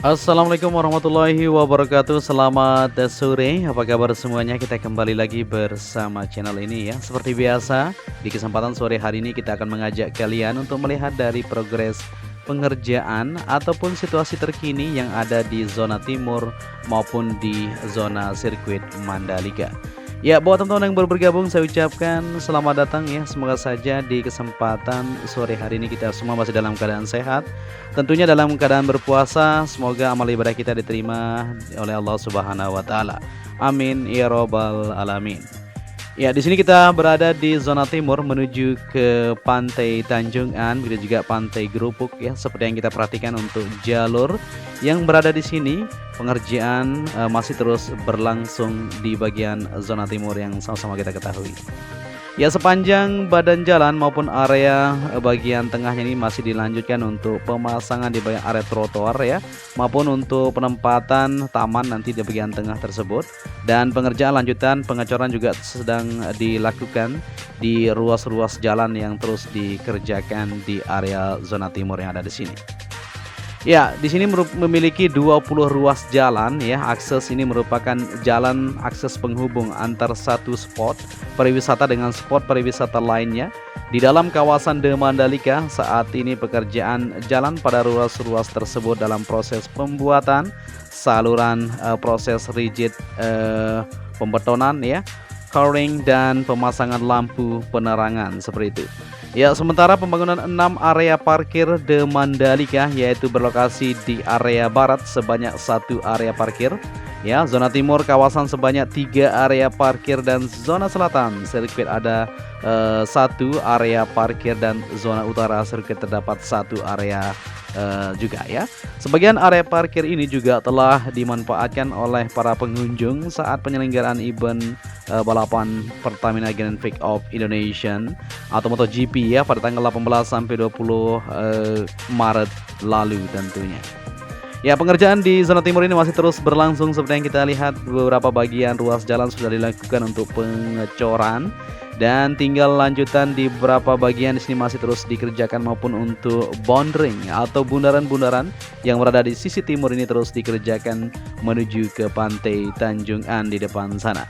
Assalamualaikum warahmatullahi wabarakatuh. Selamat sore. Apa kabar semuanya? Kita kembali lagi bersama channel ini ya. Seperti biasa, di kesempatan sore hari ini kita akan mengajak kalian untuk melihat dari progres pengerjaan ataupun situasi terkini yang ada di zona timur maupun di zona sirkuit Mandalika. Ya, buat teman-teman yang baru bergabung, saya ucapkan selamat datang ya. Semoga saja di kesempatan sore hari ini kita semua masih dalam keadaan sehat. Tentunya dalam keadaan berpuasa, semoga amal ibadah kita diterima oleh Allah Subhanahu wa taala. Amin ya robbal alamin. Ya, di sini kita berada di zona timur menuju ke Pantai Tanjungan, begitu juga Pantai Gerupuk ya. Seperti yang kita perhatikan untuk jalur yang berada di sini, pengerjaan masih terus berlangsung di bagian zona timur yang sama-sama kita ketahui. Ya, sepanjang badan jalan maupun area bagian tengahnya ini masih dilanjutkan untuk pemasangan di bagian area trotoar ya, maupun untuk penempatan taman nanti di bagian tengah tersebut. Dan pengerjaan lanjutan pengecoran juga sedang dilakukan di ruas-ruas jalan yang terus dikerjakan di area zona timur yang ada di sini. Ya, di sini memiliki 20 ruas jalan ya. Akses ini merupakan jalan akses penghubung antar satu spot pariwisata dengan spot pariwisata lainnya. Di dalam kawasan The Mandalika saat ini pekerjaan jalan pada ruas-ruas tersebut dalam proses pembuatan saluran proses rigid pembetonan ya, coring dan pemasangan lampu penerangan seperti itu. Ya, sementara pembangunan 6 area parkir The Mandalika yaitu berlokasi di area barat sebanyak 1 area parkir. Ya, zona timur kawasan sebanyak 3 area parkir dan zona selatan sirkuit ada 1 area parkir dan zona utara sirkuit terdapat 1 area juga ya. Sebagian area parkir ini juga telah dimanfaatkan oleh para pengunjung saat penyelenggaraan event balapan Pertamina Grand Prix of Indonesia atau MotoGP ya pada tanggal 18 sampai 20 Maret lalu tentunya. Ya, pengerjaan di zona timur ini masih terus berlangsung seperti yang kita lihat, beberapa bagian ruas jalan sudah dilakukan untuk pengecoran dan tinggal lanjutan di beberapa bagian di sini masih terus dikerjakan maupun untuk boundary atau bundaran-bundaran yang berada di sisi timur ini terus dikerjakan menuju ke Pantai Tanjungan di depan sana.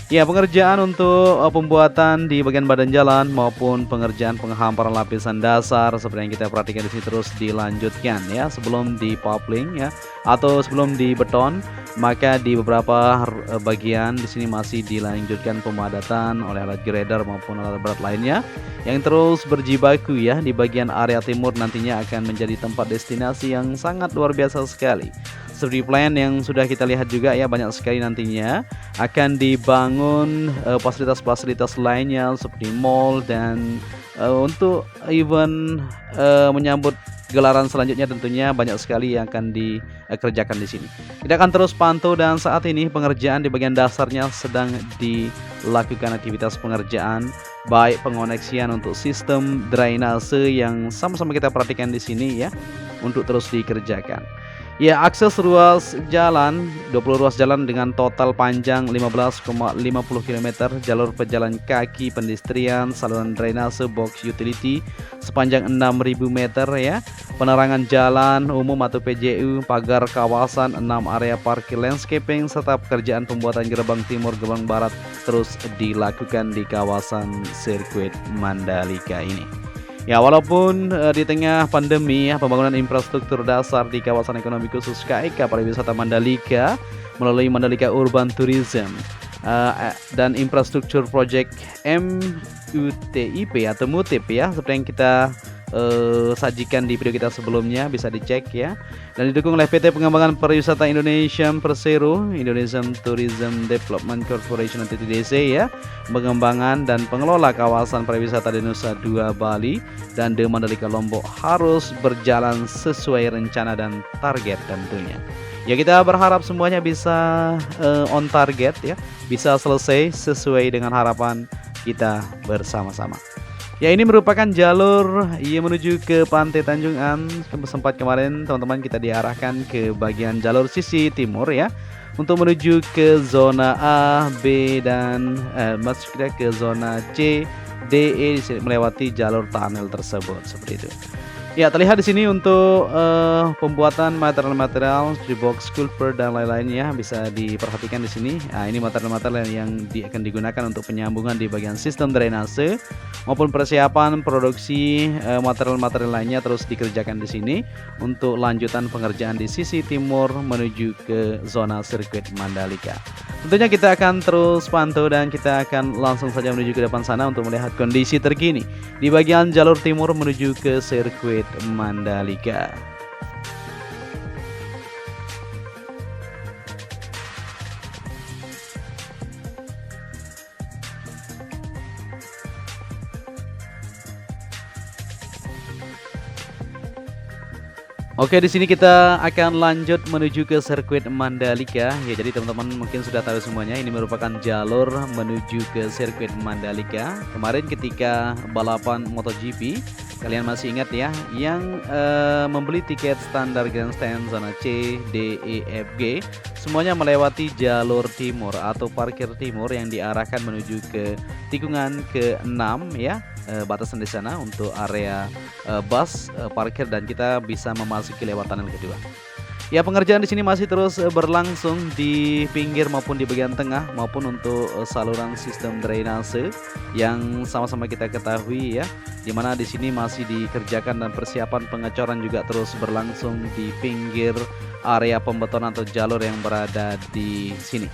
Ya, pengerjaan untuk pembuatan di bagian badan jalan maupun pengerjaan penghamparan lapisan dasar seperti yang kita perhatikan di sini terus dilanjutkan ya. Sebelum di papling ya atau sebelum di beton, maka di beberapa bagian di sini masih dilanjutkan pemadatan oleh alat grader maupun alat berat lainnya yang terus berjibaku ya. Di bagian area timur nantinya akan menjadi tempat destinasi yang sangat luar biasa sekali. Seperti plan yang sudah kita lihat juga ya, banyak sekali nantinya akan dibangun fasilitas-fasilitas lainnya seperti mall dan untuk event menyambut gelaran selanjutnya tentunya banyak sekali yang akan dikerjakan di sini. Kita akan terus pantau dan saat ini pengerjaan di bagian dasarnya sedang dilakukan aktivitas pengerjaan baik pengoneksian untuk sistem drainase yang sama-sama kita perhatikan di sini ya untuk terus dikerjakan. Ya, akses ruas jalan 20 ruas jalan dengan total panjang 15,50 km, jalur pejalan kaki, pendestrian, saluran drainase, box utility sepanjang 6.000 meter ya, penerangan jalan umum atau PJU, pagar kawasan, 6 area parkir, landscaping serta pekerjaan pembuatan gerbang timur, gerbang barat terus dilakukan di kawasan sirkuit Mandalika ini. Ya, walaupun di tengah pandemi ya, pembangunan infrastruktur dasar di kawasan ekonomi khusus KEK pariwisata Mandalika melalui Mandalika Urban Tourism dan infrastruktur project MUTIP atau MUTIP ya, seperti yang kita sajikan di video kita sebelumnya, bisa dicek ya, dan didukung oleh PT Pengembangan Pariwisata Indonesia Persero, Indonesian Tourism Development Corporation atau TDC ya, pengembangan dan pengelola kawasan pariwisata di Nusa Dua Bali dan The Mandalika Lombok harus berjalan sesuai rencana dan target tentunya. Ya, kita berharap semuanya bisa on target ya, bisa selesai sesuai dengan harapan kita bersama-sama. Ya, ini merupakan jalur yang menuju ke Pantai Tanjungan. Sempat kemarin teman-teman kita diarahkan ke bagian jalur sisi timur ya, untuk menuju ke zona A, B dan masuk kita ke zona C, D, E melewati jalur tunnel tersebut seperti itu. Ya, terlihat di sini untuk pembuatan material-material di box sculpture dan lain-lainnya bisa diperhatikan di sini. Nah, ini material-material yang akan digunakan untuk penyambungan di bagian sistem drainase maupun persiapan produksi material-material lainnya terus dikerjakan di sini untuk lanjutan pengerjaan di sisi timur menuju ke zona sirkuit Mandalika. Tentunya kita akan terus pantau dan kita akan langsung saja menuju ke depan sana untuk melihat kondisi terkini di bagian jalur timur menuju ke sirkuit Mandalika. Oke, di sini kita akan lanjut menuju ke sirkuit Mandalika. Ya, jadi teman-teman mungkin sudah tahu semuanya, ini merupakan jalur menuju ke sirkuit Mandalika. Kemarin ketika balapan MotoGP, kalian masih ingat ya, yang membeli tiket standar grandstand zona C, D, E, F, G, semuanya melewati jalur timur atau parkir timur yang diarahkan menuju ke tikungan ke-6 ya. Batasan di sana untuk area bus parkir dan kita bisa memasuki lewat tunnel kedua. Ya, pengerjaan di sini masih terus berlangsung di pinggir maupun di bagian tengah maupun untuk saluran sistem drainase yang sama-sama kita ketahui ya, dimana di sini masih dikerjakan dan persiapan pengecoran juga terus berlangsung di pinggir area pembetonan atau jalur yang berada di sini.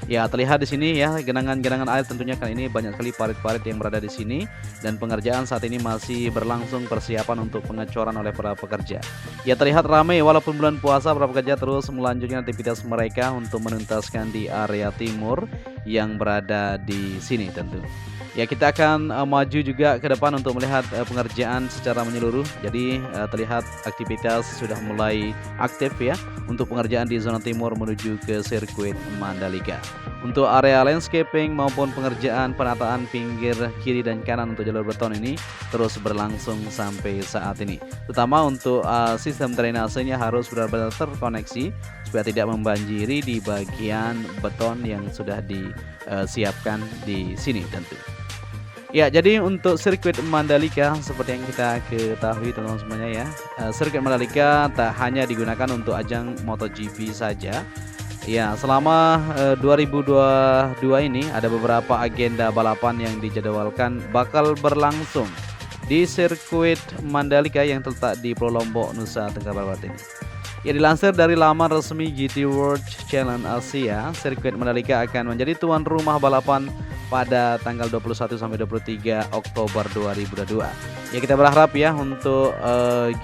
Ya, terlihat di sini ya genangan-genangan air, tentunya kali ini banyak sekali parit-parit yang berada di sini dan pengerjaan saat ini masih berlangsung persiapan untuk pengecoran oleh para pekerja. Ya, terlihat ramai walaupun bulan puasa, para pekerja terus melanjutkan aktivitas mereka untuk menuntaskan di area timur yang berada di sini tentu. Ya, kita akan maju juga ke depan untuk melihat pengerjaan secara menyeluruh. Jadi terlihat aktivitas sudah mulai aktif ya untuk pengerjaan di zona timur menuju ke sirkuit Mandalika. Untuk area landscaping maupun pengerjaan penataan pinggir kiri dan kanan untuk jalur beton ini terus berlangsung sampai saat ini. Terutama untuk sistem drainasenya harus benar-benar terkoneksi supaya tidak membanjiri di bagian beton yang sudah disiapkan di sini tentu. Ya, jadi untuk sirkuit Mandalika seperti yang kita ketahui teman-teman semuanya ya, sirkuit Mandalika tak hanya digunakan untuk ajang MotoGP saja. Ya, selama 2022 ini ada beberapa agenda balapan yang dijadwalkan bakal berlangsung di sirkuit Mandalika yang terletak di Pulau Lombok, Nusa Tenggara Barat ini. Ya, dilansir dari laman resmi GT World Challenge Asia, sirkuit Mandalika akan menjadi tuan rumah balapan pada tanggal 21 sampai 23 Oktober 2022. Ya, kita berharap ya untuk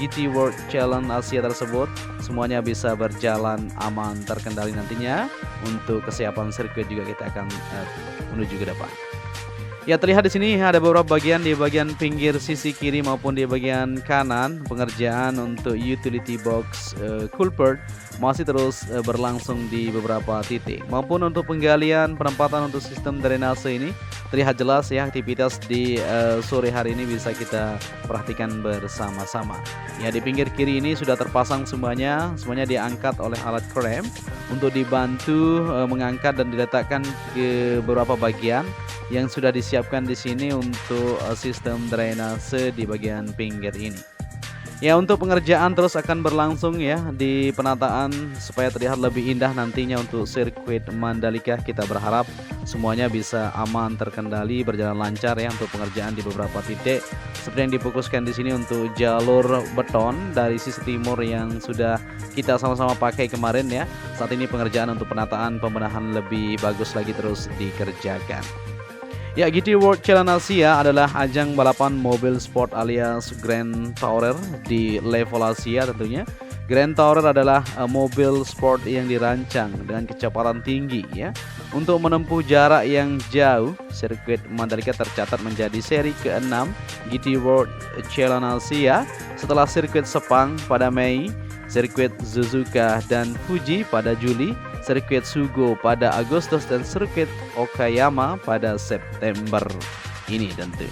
GT World Challenge Asia tersebut semuanya bisa berjalan aman terkendali nantinya. Untuk kesiapan sirkuit juga kita akan menuju ke depan. Ya, terlihat di sini ada beberapa bagian di bagian pinggir sisi kiri maupun di bagian kanan. Pengerjaan untuk utility box culvert masih terus berlangsung di beberapa titik. Maupun untuk penggalian penempatan untuk sistem drainase ini terlihat jelas ya, aktivitas di sore hari ini bisa kita perhatikan bersama-sama. Ya, di pinggir kiri ini sudah terpasang semuanya diangkat oleh alat krem untuk dibantu mengangkat dan diletakkan ke beberapa bagian yang sudah disiapkan di sini untuk sistem drainase di bagian pinggir ini. Ya, untuk pengerjaan terus akan berlangsung ya di penataan supaya terlihat lebih indah nantinya untuk sirkuit Mandalika. Kita berharap semuanya bisa aman terkendali, berjalan lancar ya untuk pengerjaan di beberapa titik seperti yang difokuskan di sini untuk jalur beton dari sisi timur yang sudah kita sama-sama pakai kemarin ya. Saat ini pengerjaan untuk penataan pembenahan lebih bagus lagi terus dikerjakan. Ya, GT World Challenge Asia adalah ajang balapan mobil sport alias Grand Tourer di level Asia tentunya. Grand Tourer adalah mobil sport yang dirancang dengan kecepatan tinggi ya. Untuk menempuh jarak yang jauh, sirkuit Mandalika tercatat menjadi seri ke-6 GT World Challenge Asia setelah sirkuit Sepang pada Mei, sirkuit Suzuka dan Fuji pada Juli, sirkuit Sugo pada Agustus dan sirkuit Okayama pada September ini tentu.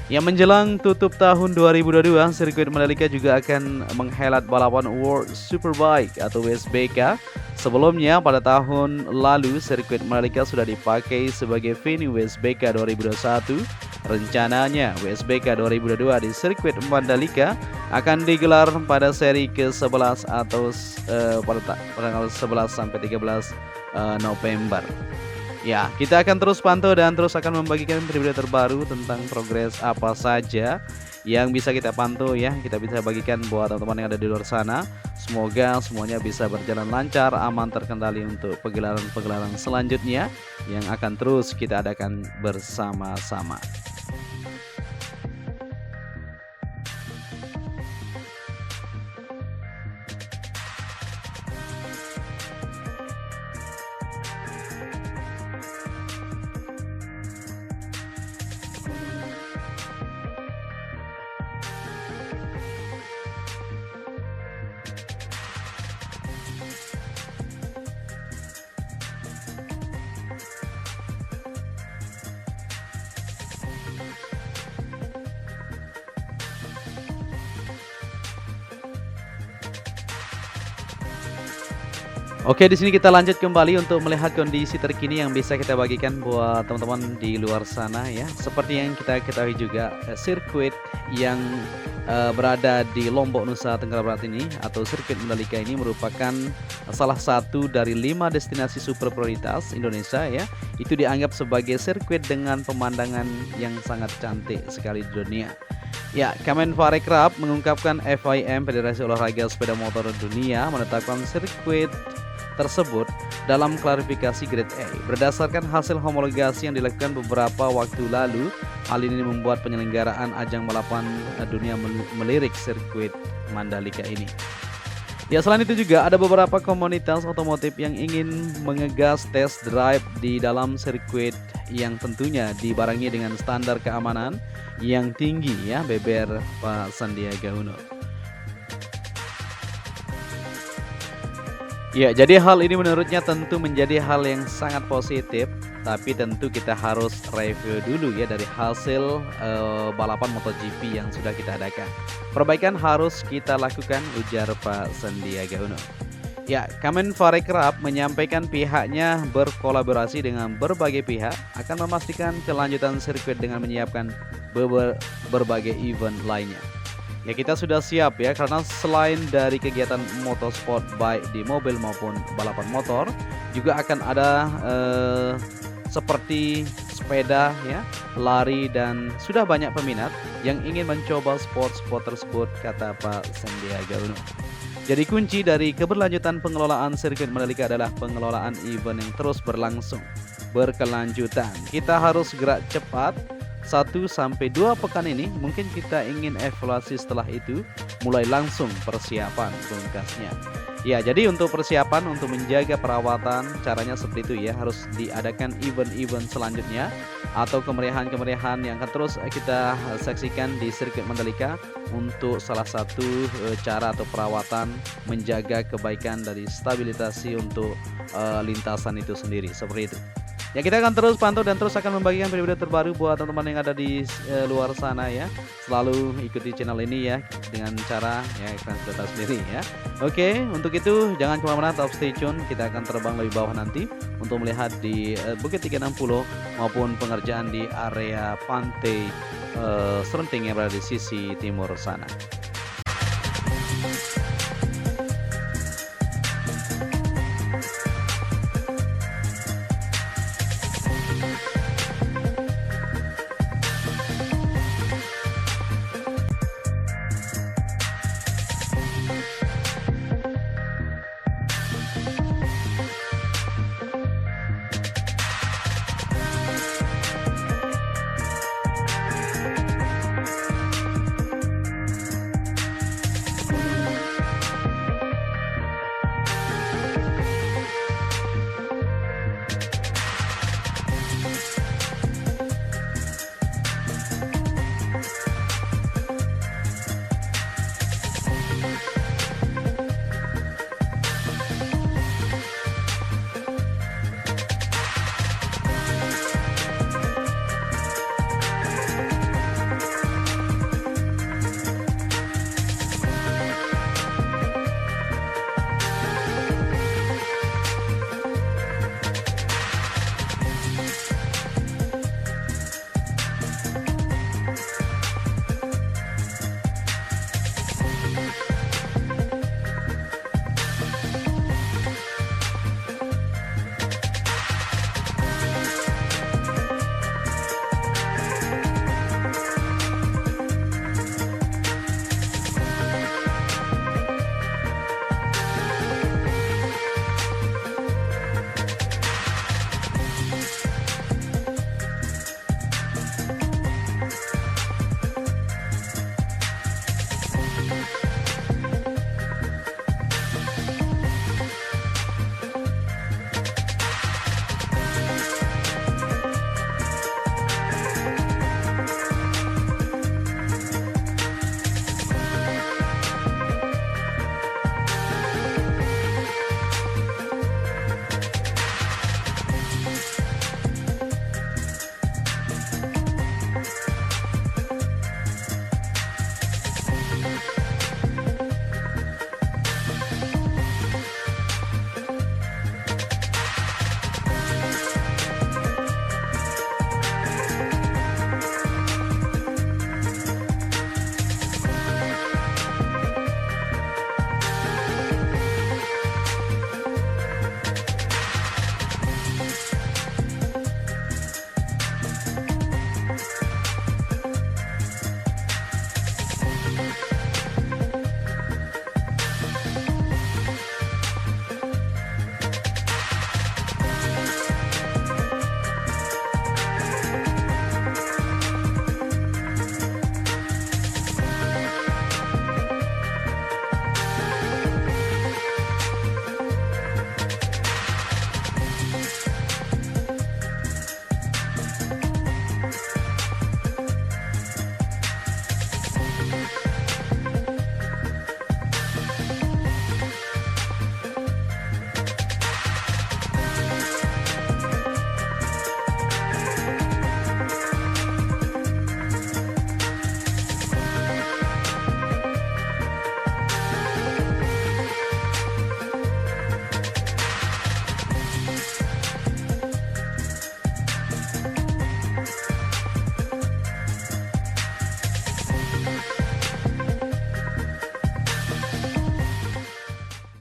Yang menjelang tutup tahun 2022, sirkuit Mandalika juga akan menghelat balapan World Superbike atau WSBK. Sebelumnya pada tahun lalu sirkuit Mandalika sudah dipakai sebagai venue WSBK 2021. Rencananya WSBK 2022 di sirkuit Mandalika akan digelar pada seri ke-11 atau pada tanggal 11 sampai 13 November. Ya, kita akan terus pantau dan terus akan membagikan berita terbaru tentang progres apa saja yang bisa kita pantau ya. Kita bisa bagikan buat teman-teman yang ada di luar sana. Semoga semuanya bisa berjalan lancar, aman, terkendali untuk pegelaran-pegelaran selanjutnya yang akan terus kita adakan bersama-sama. Oke, di sini kita lanjut kembali untuk melihat kondisi terkini yang bisa kita bagikan buat teman-teman di luar sana ya. Seperti yang kita ketahui juga, sirkuit yang berada di Lombok, Nusa Tenggara Barat ini atau sirkuit Mandalika ini merupakan salah satu dari 5 destinasi super prioritas Indonesia ya. Itu dianggap sebagai sirkuit dengan pemandangan yang sangat cantik sekali di dunia. Ya, Kemenparekraf mengungkapkan FIM Federasi Olahraga Sepeda Motor Dunia menetapkan sirkuit tersebut dalam klarifikasi Grade A berdasarkan hasil homologasi yang dilakukan beberapa waktu lalu. Hal ini membuat penyelenggaraan ajang balapan dunia melirik sirkuit Mandalika ini. Ya, selain itu juga ada beberapa komunitas otomotif yang ingin mengegas test drive di dalam sirkuit yang tentunya dibarengi dengan standar keamanan yang tinggi ya, beber Pak Sandiaga Uno. Ya, jadi hal ini menurutnya tentu menjadi hal yang sangat positif, tapi tentu kita harus review dulu ya dari hasil balapan MotoGP yang sudah kita adakan. Perbaikan harus kita lakukan, ujar Pak Sandiaga Uno. Ya, Kemenparekraf menyampaikan pihaknya berkolaborasi dengan berbagai pihak akan memastikan kelanjutan sirkuit dengan menyiapkan berbagai event lainnya. Ya, kita sudah siap ya, karena selain dari kegiatan motorsport baik di mobil maupun balapan motor, juga akan ada seperti sepeda ya, lari, dan sudah banyak peminat yang ingin mencoba sport-sport tersebut, kata Pak Sandiaga Uno. Jadi kunci dari keberlanjutan pengelolaan sirkuit Mandalika adalah pengelolaan event yang terus berkelanjutan. Kita harus gerak cepat. 1-2 pekan ini mungkin kita ingin evaluasi, setelah itu mulai langsung persiapan, pungkasnya. Ya, jadi untuk persiapan untuk menjaga perawatan caranya seperti itu ya, harus diadakan event-event selanjutnya atau kemeriahan-kemeriahan yang akan terus kita saksikan di sirkuit Mandalika untuk salah satu cara atau perawatan menjaga kebaikan dari stabilisasi untuk lintasan itu sendiri, seperti itu. Ya, kita akan terus pantau dan terus akan membagikan video-video terbaru buat teman-teman yang ada di luar sana ya. Selalu ikuti channel ini ya dengan cara ya kalian sudah tahu sendiri ya. Oke, untuk itu jangan kemana-mana, tetap stay tune. Kita akan terbang lebih bawah nanti untuk melihat di Bukit 360 maupun pengerjaan di area pantai Serenting yang berada di sisi timur sana.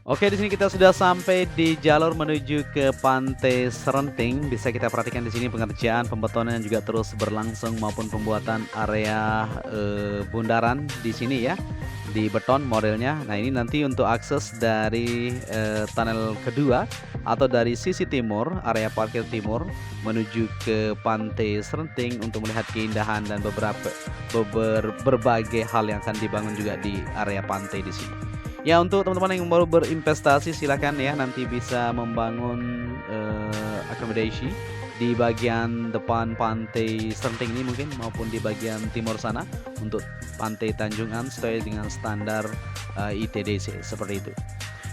Oke, di sini kita sudah sampai di jalur menuju ke Pantai Serenting. Bisa kita perhatikan di sini pengerjaan pembetonan juga terus berlangsung maupun pembuatan area bundaran di sini ya. Di beton modelnya. Nah, ini nanti untuk akses dari tunnel kedua atau dari sisi timur, area parkir timur menuju ke Pantai Serenting untuk melihat keindahan dan berbagai hal yang akan dibangun juga di area pantai di sini. Ya, untuk teman-teman yang baru berinvestasi silakan ya, nanti bisa membangun akomodasi di bagian depan Pantai Serenting ini mungkin, maupun di bagian timur sana untuk Pantai Tanjungan sesuai dengan standar ITDC seperti itu.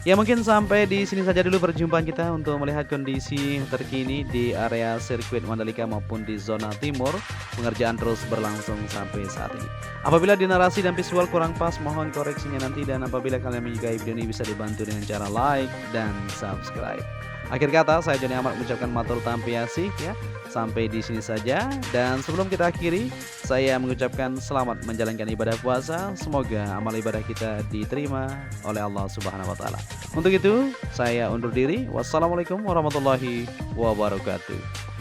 Ya, mungkin sampai di sini saja dulu perjumpaan kita untuk melihat kondisi terkini di area sirkuit Mandalika maupun di zona timur. Pengerjaan terus berlangsung sampai saat ini. Apabila di narasi dan visual kurang pas, mohon koreksinya nanti, dan apabila kalian menyukai video ini bisa dibantu dengan cara like dan subscribe. Akhir kata, saya Joni Ahmad mengucapkan matur tampiasih ya. Sampai di sini saja, dan sebelum kita akhiri, saya mengucapkan selamat menjalankan ibadah puasa. Semoga amal ibadah kita diterima oleh Allah Subhanahu wa taala. Untuk itu, saya undur diri. Wassalamualaikum warahmatullahi wabarakatuh.